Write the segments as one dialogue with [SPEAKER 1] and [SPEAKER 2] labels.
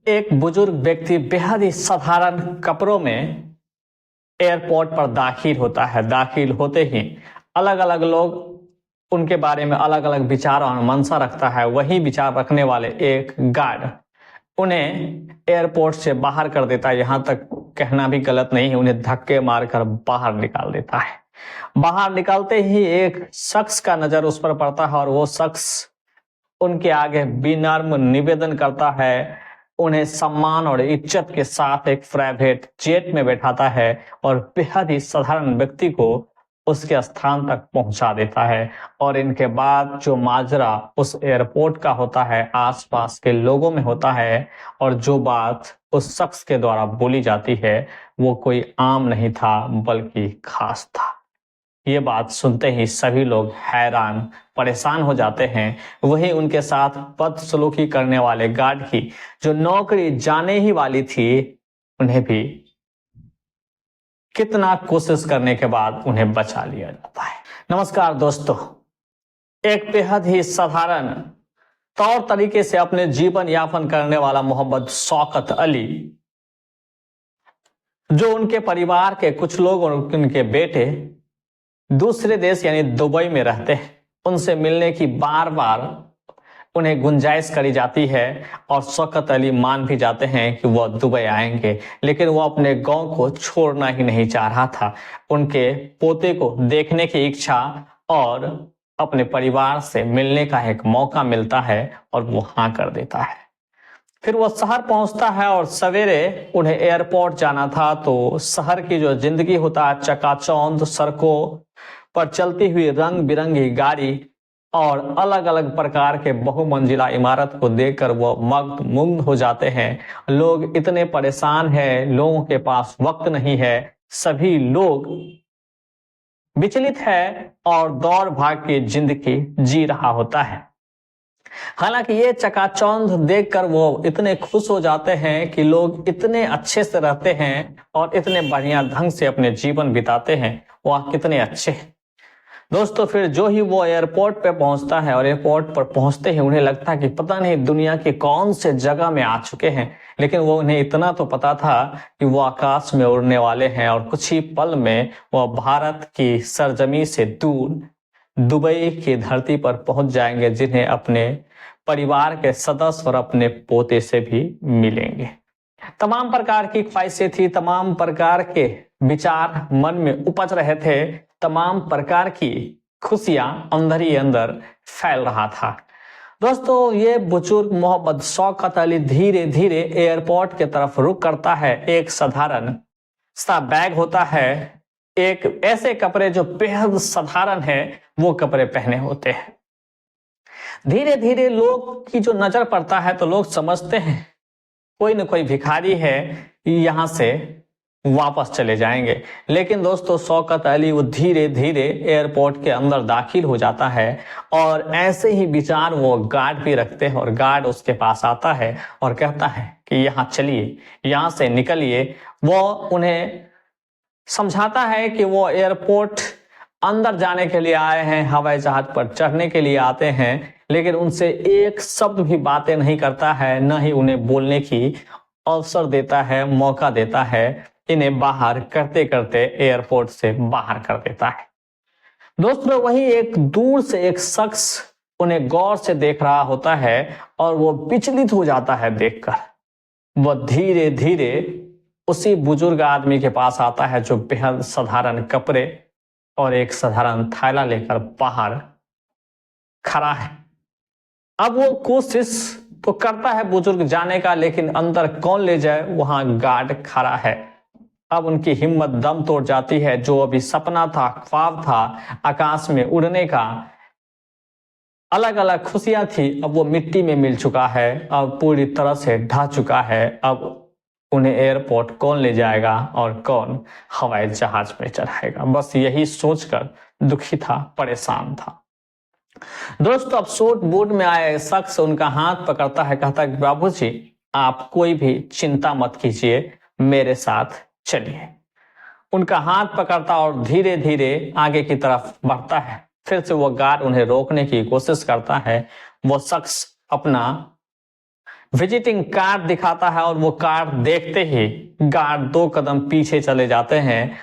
[SPEAKER 1] एक बुजुर्ग व्यक्ति बेहद ही साधारण कपड़ों में एयरपोर्ट पर दाखिल होता है। दाखिल होते ही अलग अलग लोग उनके बारे में अलग अलग विचार और मंशा रखता है। वही विचार रखने वाले एक गार्ड उन्हें एयरपोर्ट से बाहर कर देता है। यहाँ तक कहना भी गलत नहीं है, उन्हें धक्के मारकर बाहर निकाल देता है। बाहर निकालते ही एक शख्स का नजर उस पर पड़ता है और वो शख्स उनके आगे विनम्र निवेदन करता है, उन्हें सम्मान और इज्जत के साथ एक प्राइवेट जेट में बैठाता है और बेहद ही साधारण व्यक्ति को उसके स्थान तक पहुंचा देता है। और इनके बाद जो माजरा उस एयरपोर्ट का होता है, आसपास के लोगों में होता है, और जो बात उस शख्स के द्वारा बोली जाती है वो कोई आम नहीं था बल्कि खास था। ये बात सुनते ही सभी लोग हैरान परेशान हो जाते हैं। वही उनके साथ बदसलूकी करने वाले गार्ड की जो नौकरी जाने ही वाली थी, उन्हें भी कितना कोशिश करने के बाद उन्हें बचा लिया जाता है। नमस्कार दोस्तों, एक बेहद ही साधारण तौर तरीके से अपने जीवन यापन करने वाला मोहम्मद शौकत अली, जो उनके परिवार के कुछ लोग और उनके बेटे दूसरे देश यानी दुबई में रहते हैं, उनसे मिलने की बार बार उन्हें गुंजाइश करी जाती है और शौकत अली मान भी जाते हैं कि वह दुबई आएंगे, लेकिन वो अपने गांव को छोड़ना ही नहीं चाह रहा था। उनके पोते को देखने की इच्छा और अपने परिवार से मिलने का एक मौका मिलता है और वो हाँ कर देता है। फिर वो शहर पहुंचता है और सवेरे उन्हें एयरपोर्ट जाना था, तो शहर की जो जिंदगी होता है, चकाचौंध सड़कों पर चलती हुई रंग बिरंगी गाड़ी और अलग अलग प्रकार के बहुमंजिला इमारत को देखकर वो मुग्ध हो जाते हैं। लोग इतने परेशान हैं, लोगों के पास वक्त नहीं है, सभी लोग विचलित है और दौड़ भाग की जिंदगी जी रहा होता है। हालांकि ये चकाचौंध देखकर वो इतने खुश हो जाते हैं कि लोग इतने अच्छे से रहते हैं और इतने बढ़िया ढंग से अपने जीवन बिताते हैं, वाह कितने अच्छे हैं। दोस्तों, फिर जो ही वो एयरपोर्ट पे पहुंचता है और एयरपोर्ट पर पहुंचते ही उन्हें लगता है कि पता नहीं दुनिया के कौन से जगह में आ चुके हैं, लेकिन वो उन्हें इतना तो पता था कि वो आकाश में उड़ने वाले हैं और कुछ ही पल में वो भारत की सरजमी से दूर दुबई की धरती पर पहुंच जाएंगे, जिन्हें अपने परिवार के सदस्य और अपने पोते से भी मिलेंगे। तमाम प्रकार की ख्वाहिशें थी, तमाम प्रकार के विचार मन में उपज रहे थे, तमाम प्रकार की खुशियां अंदर ही अंदर फैल रहा था। दोस्तों, ये बुजुर्ग मोहम्मद शौकत अली धीरे धीरे एयरपोर्ट के तरफ रुख करता है। एक साधारण सा बैग होता है, एक ऐसे कपड़े जो बेहद साधारण है वो कपड़े पहने होते हैं। धीरे धीरे लोग की जो नजर पड़ता है तो लोग समझते हैं कोई न कोई भिखारी है, यहां से वापस चले जाएंगे। लेकिन दोस्तों, शौकत अली वो धीरे धीरे एयरपोर्ट के अंदर दाखिल हो जाता है और ऐसे ही विचार वो गार्ड भी रखते हैं और गार्ड उसके पास आता है और कहता है कि यहाँ चलिए, यहाँ से निकलिए। वो उन्हें समझाता है कि वो एयरपोर्ट अंदर जाने के लिए आए हैं, हवाई जहाज पर चढ़ने के लिए आते हैं, लेकिन उनसे एक शब्द भी बातें नहीं करता है, न ही उन्हें बोलने की अवसर देता है, मौका देता है। इन्हें बाहर करते करते एयरपोर्ट से बाहर कर देता है। दोस्तों, वही एक दूर से एक शख्स उन्हें गौर से देख रहा होता है और वो विचलित हो जाता है देखकर। वह धीरे धीरे उसी बुजुर्ग आदमी के पास आता है जो बेहद साधारण कपड़े और एक साधारण थैला लेकर बाहर खड़ा है। अब वो कोशिश तो करता है बुजुर्ग जाने का, लेकिन अंदर कौन ले जाए, वहां गार्ड खड़ा है। अब उनकी हिम्मत दम तोड़ जाती है। जो अभी सपना था, ख्वाब था आकाश में उड़ने का, अलग अलग खुशियां थी, अब वो मिट्टी में मिल चुका है, अब पूरी तरह से ढह चुका है। अब उन्हें एयरपोर्ट कौन ले जाएगा और कौन हवाई जहाज में चढ़ाएगा, बस यही सोचकर दुखी था, परेशान था। दोस्तों, अब सूट बूट में आए शख्स उनका हाथ पकड़ता है, कहता है बाबूजी आप कोई भी चिंता मत कीजिए, मेरे साथ चलिए। उनका हाथ पकड़ता और धीरे धीरे आगे की तरफ बढ़ता है। फिर से वो गार्ड उन्हें रोकने की कोशिश करता है। वो शख्स अपना विजिटिंग कार्ड दिखाता है और वो कार्ड देखते ही गार्ड 2 कदम पीछे चले जाते हैं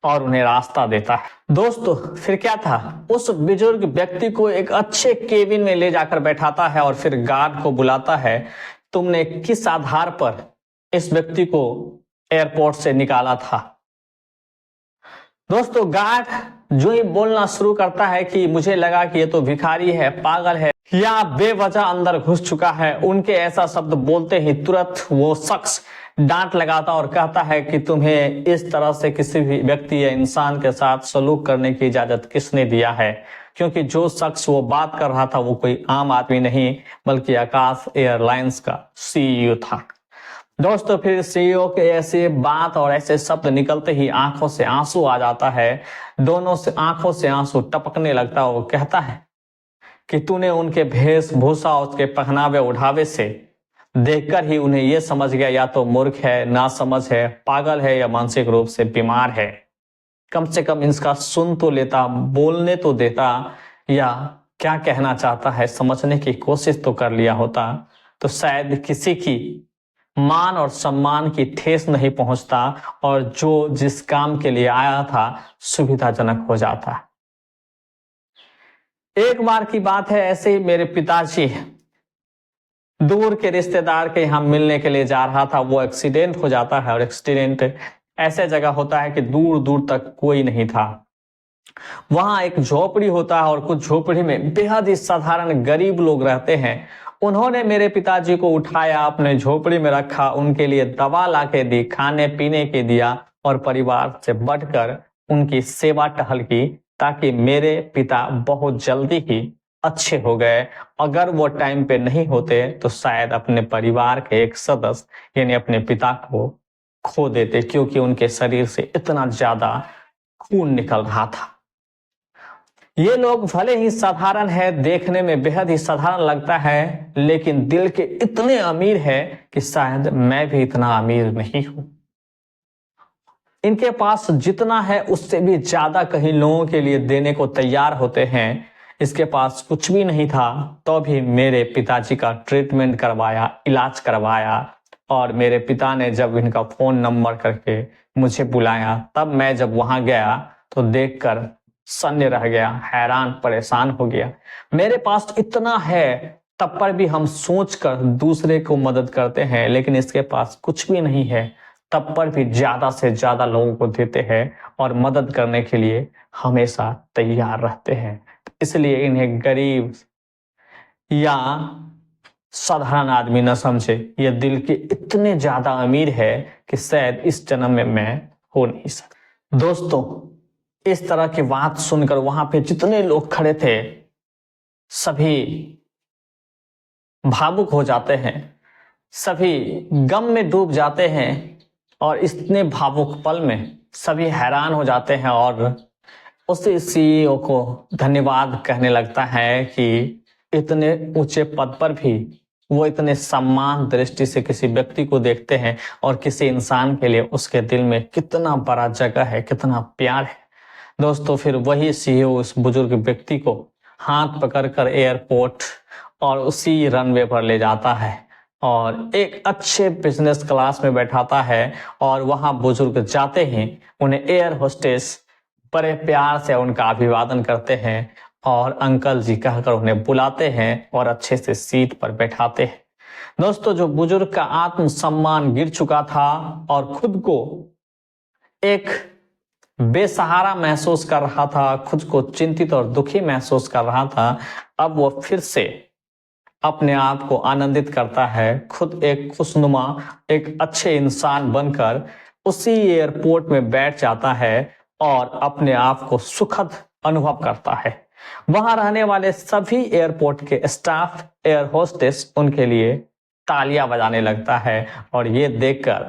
[SPEAKER 1] और उन्हें रास्ता देता है। दोस्तों फिर क्या था, उस बुजुर्ग व्यक्ति को एक अच्छे केबिन में ले जाकर बैठाता है और फिर गार्ड को बुलाता है, तुमने किस आधार पर इस व्यक्ति को एयरपोर्ट से निकाला था। दोस्तों गार्ड जो ही बोलना शुरू करता है कि मुझे लगा कि ये तो भिखारी है, पागल है या बेवजह अंदर घुस चुका है, उनके ऐसा शब्द बोलते ही तुरंत वो शख्स डांट लगाता और कहता है कि तुम्हें इस तरह से किसी भी व्यक्ति या इंसान के साथ सलूक करने की इजाजत किसने दिया है, क्योंकि जो शख्स वो बात कर रहा था वो कोई आम आदमी नहीं बल्कि आकाश एयरलाइंस का सीईओ था। दोस्तों फिर सीईओ के ऐसे बात और ऐसे शब्द निकलते ही आंखों से आंसू आ जाता है, दोनों से आंखों से आंसू टपकने लगता है। वो कहता है कि तूने उनके वेशभूषा और उसके पहनावे उठावे से देखकर ही उन्हें यह समझ गया या तो मूर्ख है, नासमझ है, पागल है या मानसिक रूप से बीमार है। कम से कम इसका सुन तो लेता, बोलने तो देता, या क्या कहना चाहता है समझने की कोशिश तो कर लिया होता, तो शायद किसी की मान और सम्मान की ठेस नहीं पहुंचता और जो जिस काम के लिए आया था सुविधाजनक हो जाता। एक बार की बात है, ऐसे ही मेरे पिताजी दूर के रिश्तेदार के यहाँ मिलने के लिए जा रहा था। वो एक्सीडेंट हो जाता है और एक्सीडेंट ऐसे जगह होता है कि दूर दूर तक कोई नहीं था। वहां एक झोपड़ी होता है और कुछ झोपड़ी में बेहद ही साधारण गरीब लोग रहते हैं। उन्होंने मेरे पिताजी को उठाया, अपने झोपड़ी में रखा, उनके लिए दवा लाके दी, खाने पीने के दिया और परिवार से बढ़कर उनकी सेवा टहल की, ताकि मेरे पिता बहुत जल्दी ही अच्छे हो गए। अगर वो टाइम पे नहीं होते तो शायद अपने परिवार के एक सदस्य यानी अपने पिता को खो देते, क्योंकि उनके शरीर से इतना ज्यादा खून निकल रहा था। ये लोग भले ही साधारण है, देखने में बेहद ही साधारण लगता है, लेकिन दिल के इतने अमीर है कि शायद मैं भी इतना अमीर नहीं हूं। इनके पास जितना है उससे भी ज्यादा कहीं लोगों के लिए देने को तैयार होते हैं। इसके पास कुछ भी नहीं था तो भी मेरे पिताजी का ट्रीटमेंट करवाया, इलाज करवाया, और मेरे पिता ने जब इनका फोन नंबर करके मुझे बुलाया, तब मैं जब वहां गया तो देखकर सन्ने रह गया, हैरान परेशान हो गया। मेरे पास इतना है तब पर भी हम सोचकर दूसरे को मदद करते हैं, लेकिन इसके पास कुछ भी नहीं है तब पर भी ज्यादा से ज्यादा लोगों को देते हैं और मदद करने के लिए हमेशा तैयार रहते हैं। इसलिए इन्हें गरीब या साधारण आदमी न समझे, ये दिल के इतने ज्यादा अमीर है कि शायद इस जन्म में मैं हो नहीं सकता। दोस्तों इस तरह की बात सुनकर वहां पे जितने लोग खड़े थे सभी भावुक हो जाते हैं, सभी गम में डूब जाते हैं और इतने भावुक पल में सभी हैरान हो जाते हैं और उसी सीईओ को धन्यवाद कहने लगता है कि इतने ऊंचे पद पर भी वो इतने सम्मान दृष्टि से किसी व्यक्ति को देखते हैं और किसी इंसान के लिए उसके दिल में कितना बड़ा जगह है, कितना प्यार है। दोस्तों फिर वही सीईओ उस बुजुर्ग व्यक्ति को हाथ पकड़कर एयरपोर्ट और उसी रनवे पर ले जाता है और एक अच्छे बिजनेस क्लास में बैठाता है, और वहां बुजुर्ग जाते ही उन्हें एयर होस्टेस बड़े प्यार से उनका अभिवादन करते हैं और अंकल जी कहकर उन्हें बुलाते हैं और अच्छे से सीट पर बैठाते हैं। दोस्तों जो बुजुर्ग का आत्मसम्मान गिर चुका था और खुद को एक बेसहारा महसूस कर रहा था, खुद को चिंतित और दुखी महसूस कर रहा था, अब वो फिर से अपने आप को आनंदित करता है, खुद एक खुशनुमा एक अच्छे इंसान बनकर उसी एयरपोर्ट में बैठ जाता है और अपने आप को सुखद अनुभव करता है। वहां रहने वाले सभी एयरपोर्ट के स्टाफ, एयर होस्टेस उनके लिए तालियां बजाने लगता है और ये देखकर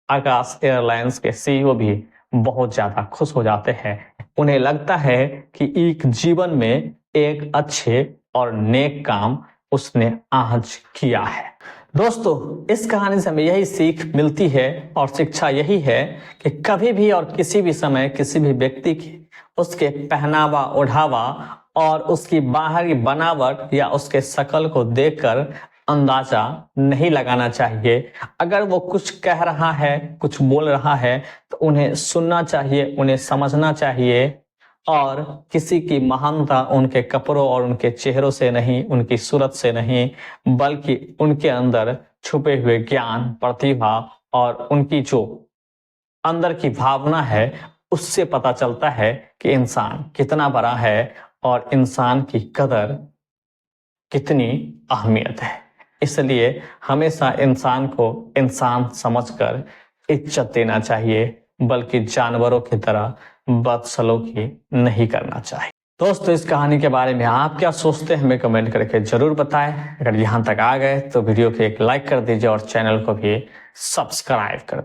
[SPEAKER 1] आकाश एयरलाइंस के सीईओ भी बहुत ज्यादा खुश हो जाते हैं। उन्हें लगता है कि एक जीवन में एक अच्छे और नेक काम उसने आज किया है। दोस्तों इस कहानी से हमें यही सीख मिलती है और शिक्षा यही है कि कभी भी और किसी भी समय किसी भी व्यक्ति की उसके पहनावा ओढ़ावा और उसकी बाहरी बनावट या उसके शकल को देखकर अंदाजा नहीं लगाना चाहिए। अगर वो कुछ कह रहा है, कुछ बोल रहा है, तो उन्हें सुनना चाहिए, उन्हें समझना चाहिए। और किसी की महानता उनके कपड़ों और उनके चेहरों से नहीं, उनकी सूरत से नहीं, बल्कि उनके अंदर छुपे हुए ज्ञान, प्रतिभा और उनकी जो अंदर की भावना है, उससे पता चलता है कि इंसान कितना बड़ा है और इंसान की कदर कितनी अहमियत है। इसलिए हमेशा इंसान को इंसान समझकर इज्जत देना चाहिए, बल्कि जानवरों की तरह बदसलूकी नहीं करना चाहिए। दोस्तों, इस कहानी के बारे में आप क्या सोचते हैं हमें कमेंट करके जरूर बताएं। अगर यहाँ तक आ गए तो वीडियो को एक लाइक कर दीजिए और चैनल को भी सब्सक्राइब कर